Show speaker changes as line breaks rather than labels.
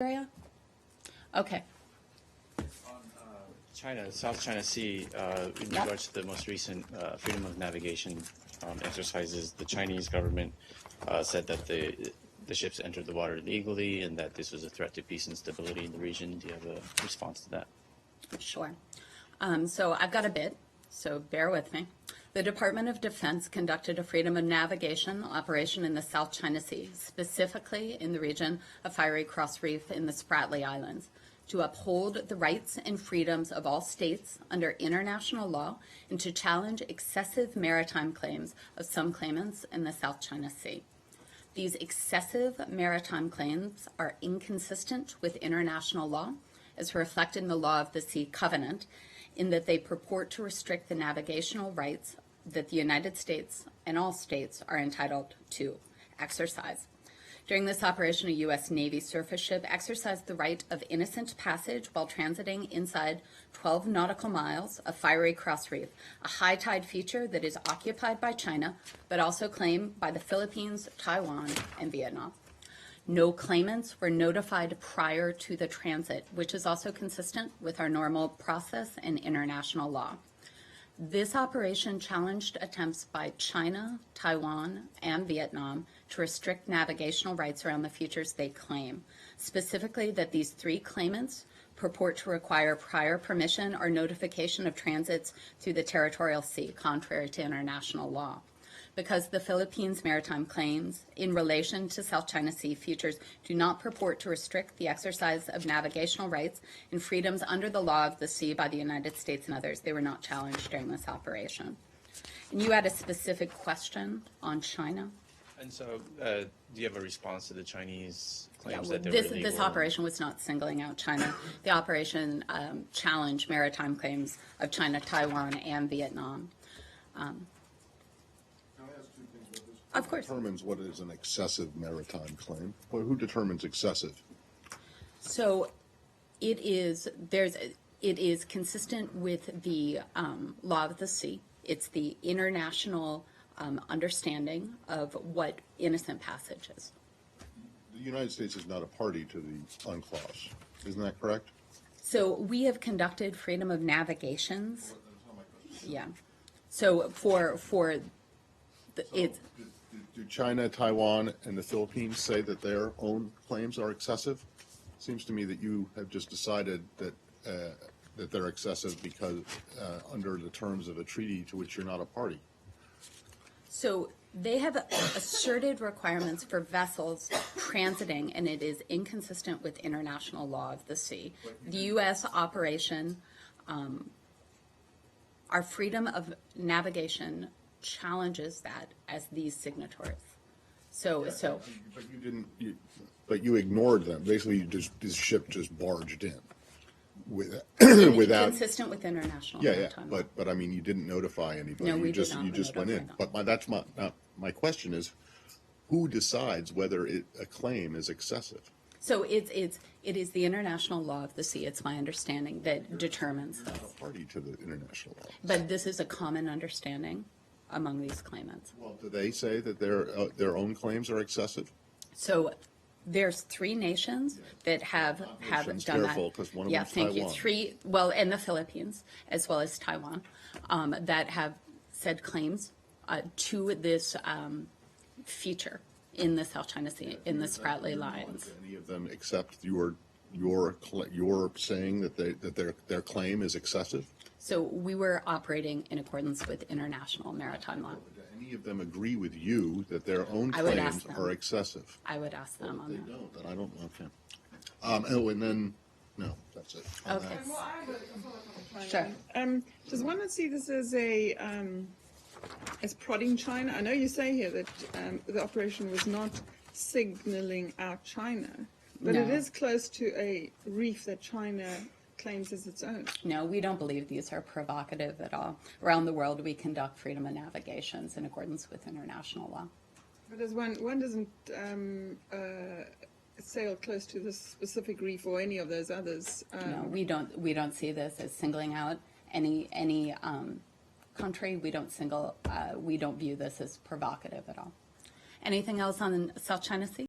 area? Okay.
China, South China Sea, in regards to the most recent freedom of navigation exercises, the Chinese government said that the ships entered the water illegally and that this was a threat to peace and stability in the region. Do you have a response to that?
Sure. So I've got a bit, so bear with me. The Department of Defense conducted a freedom of navigation operation in the South China Sea, specifically in the region of Fiery Cross Reef in the Spratly Islands, to uphold the rights and freedoms of all states under international law and to challenge excessive maritime claims of some claimants in the South China Sea. These excessive maritime claims are inconsistent with international law, as reflected in the Law of the Sea Covenant, in that they purport to restrict the navigational rights that the United States and all states are entitled to exercise. During this operation, a U.S. Navy surface ship exercised the right of innocent passage while transiting inside 12 nautical miles of Fiery Cross Reef, a high tide feature that is occupied by China, but also claimed by the Philippines, Taiwan, and Vietnam. No claimants were notified prior to the transit, which is also consistent with our normal process and international law. This operation challenged attempts by China, Taiwan, and Vietnam to restrict navigational rights around the features they claim, specifically that these three claimants purport to require prior permission or notification of transits through the territorial sea, contrary to international law. Because the Philippines' maritime claims in relation to South China Sea features do not purport to restrict the exercise of navigational rights and freedoms under the law of the sea by the United States and others, they were not challenged during this operation. And you had a specific question on China?
And so, do you have a response to the Chinese claims that they're illegal?
This operation was not singling out China. The operation challenged maritime claims of China, Taiwan, and Vietnam. Of course.
Who determines what is an excessive maritime claim? Well, who determines excessive?
So it is consistent with the law of the sea. It's the international understanding of what innocent passage is.
The United States is not a party to the UNCLOS. Isn't that correct?
So we have conducted freedom of navigations. Yeah. So
Do China, Taiwan, and the Philippines say that their own claims are excessive? It seems to me that you have just decided that that they're excessive because under the terms of a treaty to which you're not a party.
So they have asserted requirements for vessels transiting, and it is inconsistent with international law of the sea. The U.S. operation, our freedom of navigation challenges that as these signatories.
But you ignored them. Basically, this ship just barged in without
consistent with international
law.
law.
But I mean, you didn't notify anybody.
No, we did not.
You just went in. But my question is, who decides whether a claim is excessive?
So it is the international law of the sea. It's my understanding that determines this.
You're not a party to the international law.
But this is a common understanding among these claimants.
Well, do they say that their own claims are excessive?
So there's three nations that have done
careful, because one of them is
thank
Taiwan.
you. Three, and the Philippines as well as Taiwan, that have said claims to this feature in the South China Sea in the Spratly Lines.
Do any of them accept your saying that their claim is excessive?
So we were operating in accordance with international maritime law.
Do any of them agree with you that their own claims are excessive?
I would ask them on that.
They don't, then I don't, okay. And then, no, that's it.
Okay.
Well, I have a follow-up on
Sure.
China. Does one not see this as as prodding China? I know you say here that the operation was not signaling out China, but
No.
it is close to a reef that China claims as its own.
No, we don't believe these are provocative at all. Around the world, we conduct freedom of navigations in accordance with international law.
But as one doesn't sail close to this specific reef or any of those others.
No, we don't see this as singling out any country. We don't view this as provocative at all. Anything else on South China Sea?